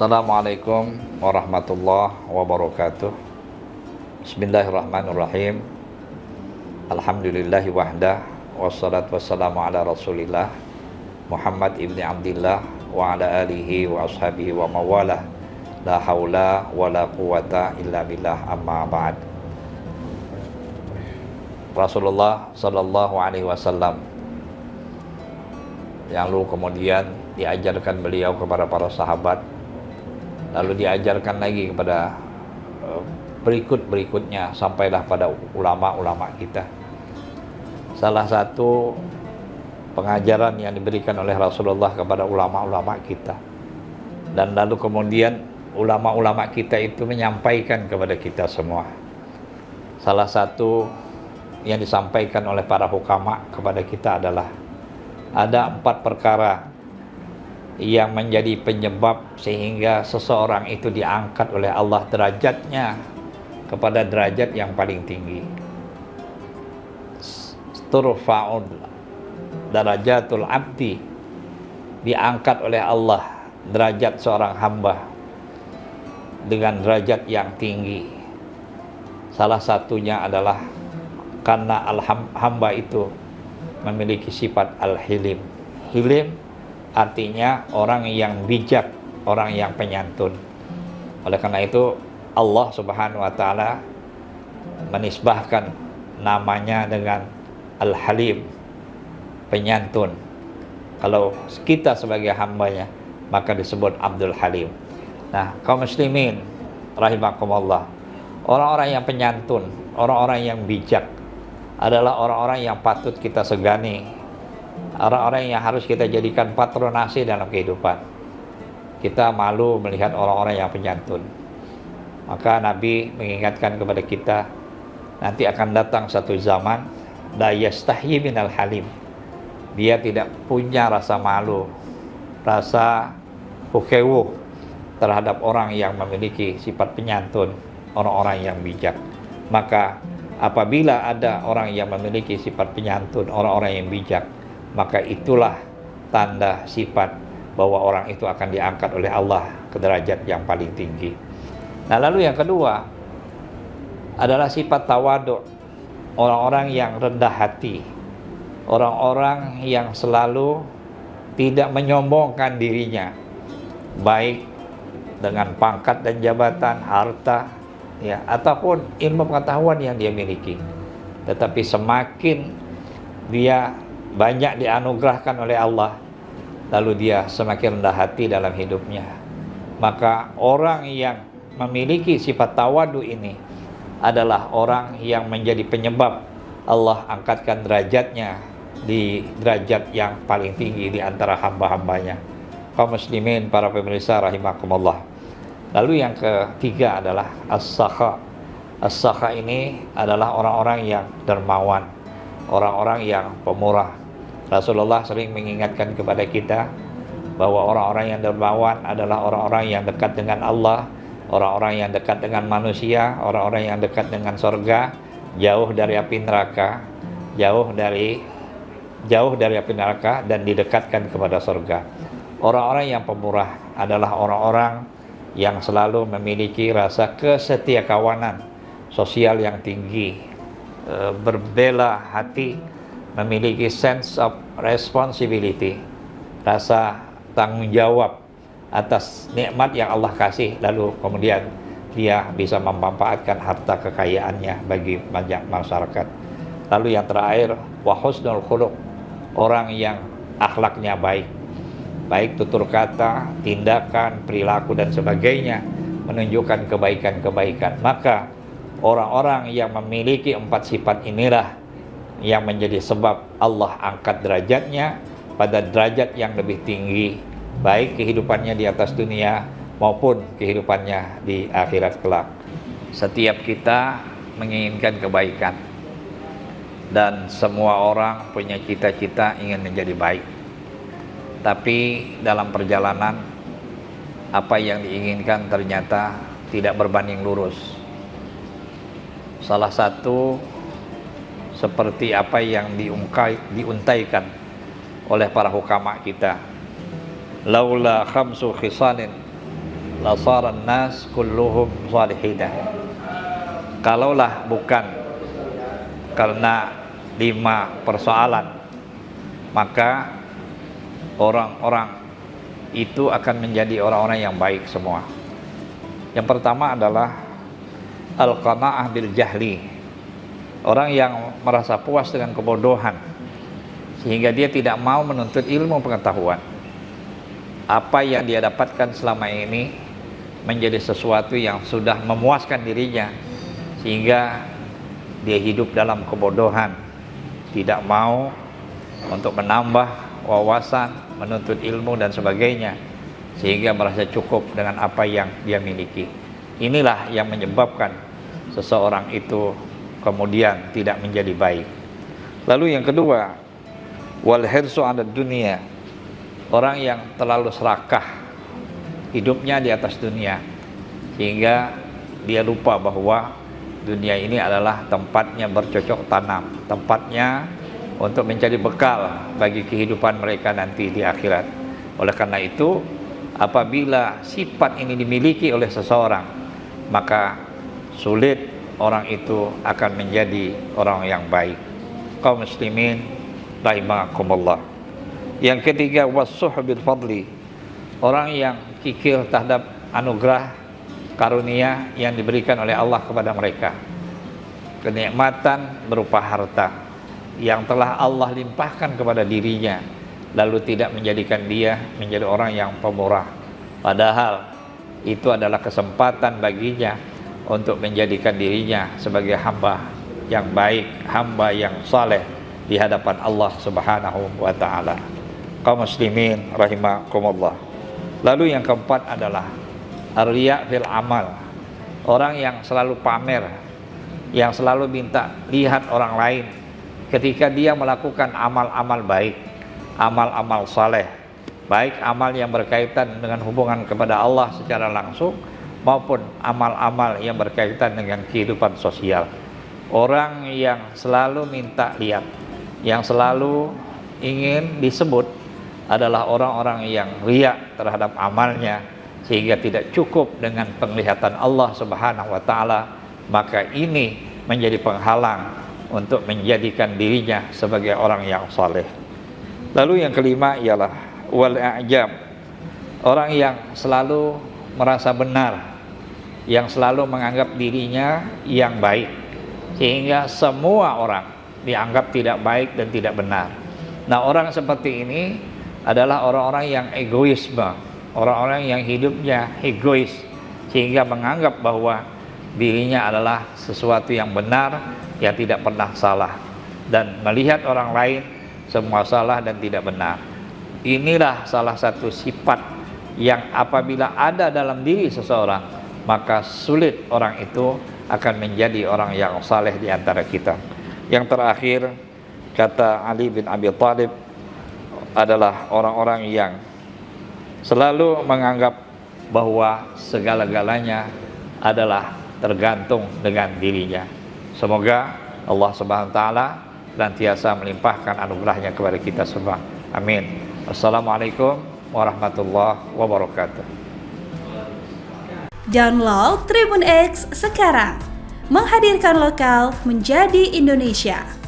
Assalamualaikum warahmatullahi wabarakatuh. Bismillahirrahmanirrahim. Alhamdulillahi wahdah, wassalatu wassalamu ala rasulillah Muhammad ibni Abdillah wa ala alihi wa ashabihi wa mawalah. La haula wa la quwata illa billah, amma ba'd. Rasulullah sallallahu alaihi wasallam yang lalu kemudian diajarkan beliau kepada para sahabat, lalu diajarkan lagi kepada berikutnya sampailah pada ulama-ulama kita. Salah satu pengajaran yang diberikan oleh Rasulullah kepada ulama-ulama kita, dan lalu kemudian ulama-ulama kita itu menyampaikan kepada kita semua. Salah satu yang disampaikan oleh para hukama kepada kita adalah ada 4 perkara yang menjadi penyebab sehingga seseorang itu diangkat oleh Allah derajatnya kepada derajat yang paling tinggi. Turfa'ud darajatul abdi, diangkat oleh Allah derajat seorang hamba dengan derajat yang tinggi. Salah satunya adalah karena hamba itu memiliki sifat al-hilim. Hilim artinya orang yang bijak, orang yang penyantun. Oleh karena itu Allah Subhanahu wa taala menisbahkan namanya dengan Al-Halim, penyantun. Kalau kita sebagai hambanya maka disebut Abdul Halim. Nah, kaum muslimin rahimakumullah, orang-orang yang penyantun, orang-orang yang bijak adalah orang-orang yang patut kita segani, orang-orang yang harus kita jadikan patronase dalam kehidupan. Kita malu melihat orang-orang yang penyantun. Maka Nabi mengingatkan kepada kita, nanti akan datang satu zaman la yastahyi minal halim. Dia tidak punya rasa malu, rasa hukewuh terhadap orang yang memiliki sifat penyantun, orang-orang yang bijak. Maka apabila ada orang yang memiliki sifat penyantun, orang-orang yang bijak, maka itulah tanda sifat bahwa orang itu akan diangkat oleh Allah ke derajat yang paling tinggi. Nah, lalu yang kedua adalah sifat tawadu', orang-orang yang rendah hati, orang-orang yang selalu tidak menyombongkan dirinya, baik dengan pangkat dan jabatan, harta, ya, ataupun ilmu pengetahuan yang dia miliki. Tetapi semakin dia banyak dianugerahkan oleh Allah, lalu dia semakin rendah hati dalam hidupnya. Maka orang yang memiliki sifat tawadu ini adalah orang yang menjadi penyebab Allah angkatkan derajatnya di derajat yang paling tinggi di antara hamba-hambanya. Kaum muslimin, para pemirsa rahimakumullah. Lalu yang ketiga adalah as-sakha. As-sakha ini adalah orang-orang yang dermawan, orang-orang yang pemurah. Rasulullah sering mengingatkan kepada kita bahwa orang-orang yang dermawan adalah orang-orang yang dekat dengan Allah, orang-orang yang dekat dengan manusia, orang-orang yang dekat dengan surga, jauh dari api neraka, jauh dari api neraka dan didekatkan kepada surga. Orang-orang yang pemurah adalah orang-orang yang selalu memiliki rasa kesetiakawanan sosial yang tinggi, berbela hati, memiliki sense of responsibility, rasa tanggung jawab atas nikmat yang Allah kasih, lalu kemudian dia bisa memanfaatkan harta kekayaannya bagi banyak masyarakat. Lalu yang terakhir, wa husnul khuluq, orang yang akhlaknya baik, baik tutur kata, tindakan, perilaku dan sebagainya menunjukkan kebaikan-kebaikan. Maka orang-orang yang memiliki 4 sifat inilah yang menjadi sebab Allah angkat derajatnya pada derajat yang lebih tinggi, baik kehidupannya di atas dunia maupun kehidupannya di akhirat kelak. Setiap kita menginginkan kebaikan, dan semua orang punya cita-cita ingin menjadi baik. Tapi dalam perjalanan, apa yang diinginkan ternyata tidak berbanding lurus. Salah satu seperti apa yang diuntaikan oleh para hukama kita, laula khamsu khisalin lasaran nas kulluhum salihina. Kalaulah bukan karena 5 persoalan, maka orang-orang itu akan menjadi orang-orang yang baik semua. Yang pertama adalah al-qanaah bil jahli. Orang yang merasa puas dengan kebodohan sehingga dia tidak mau menuntut ilmu pengetahuan. Apa yang dia dapatkan selama ini menjadi sesuatu yang sudah memuaskan dirinya sehingga dia hidup dalam kebodohan, tidak mau untuk menambah wawasan, menuntut ilmu dan sebagainya, sehingga merasa cukup dengan apa yang dia miliki. Inilah yang menyebabkan seseorang itu kemudian tidak menjadi baik. Lalu yang kedua, wal hirsu 'ala dunia. Orang yang terlalu serakah hidupnya di atas dunia sehingga dia lupa bahwa dunia ini adalah tempatnya bercocok tanam, tempatnya untuk mencari bekal bagi kehidupan mereka nanti di akhirat. Oleh karena itu, apabila sifat ini dimiliki oleh seseorang, maka sulit orang itu akan menjadi orang yang baik. Kaum muslimin rahimakumullah. Yang ketiga, wassuh bil fadli. Orang yang kikir terhadap anugerah karunia yang diberikan oleh Allah kepada mereka. Kenikmatan berupa harta yang telah Allah limpahkan kepada dirinya, lalu tidak menjadikan dia menjadi orang yang pemurah, padahal itu adalah kesempatan baginya untuk menjadikan dirinya sebagai hamba yang baik, hamba yang saleh di hadapan Allah Subhanahu wa ta'ala. Kaum muslimin rahimakumullah. Lalu yang keempat adalah ar-riya' fil amal. Orang yang selalu pamer, yang selalu minta lihat orang lain ketika dia melakukan amal-amal baik, amal-amal saleh, baik amal yang berkaitan dengan hubungan kepada Allah secara langsung maupun amal-amal yang berkaitan dengan kehidupan sosial. Orang yang selalu minta lihat, yang selalu ingin disebut adalah orang-orang yang riya terhadap amalnya sehingga tidak cukup dengan penglihatan Allah Subhanahu wa ta'ala, maka ini menjadi penghalang untuk menjadikan dirinya sebagai orang yang saleh. Lalu yang kelima ialah wal a'jab. Orang yang selalu merasa benar, yang selalu menganggap dirinya yang baik, sehingga semua orang dianggap tidak baik dan tidak benar. Nah, orang seperti ini adalah orang-orang yang egoisme, orang-orang yang hidupnya egois, sehingga menganggap bahwa dirinya adalah sesuatu yang benar, yang tidak pernah salah, dan melihat orang lain semua salah dan tidak benar. Inilah salah satu sifat yang apabila ada dalam diri seseorang, maka sulit orang itu akan menjadi orang yang saleh di antara kita. Yang terakhir, kata Ali bin Abi Thalib, adalah orang-orang yang selalu menganggap bahwa segala-galanya adalah tergantung dengan dirinya. Semoga Allah Subhanahu wa ta'ala senantiasa melimpahkan anugerahnya kepada kita semua. Amin. Wassalamualaikum warahmatullahi wabarakatuh. Download Tribun X sekarang, menghadirkan lokal menjadi Indonesia.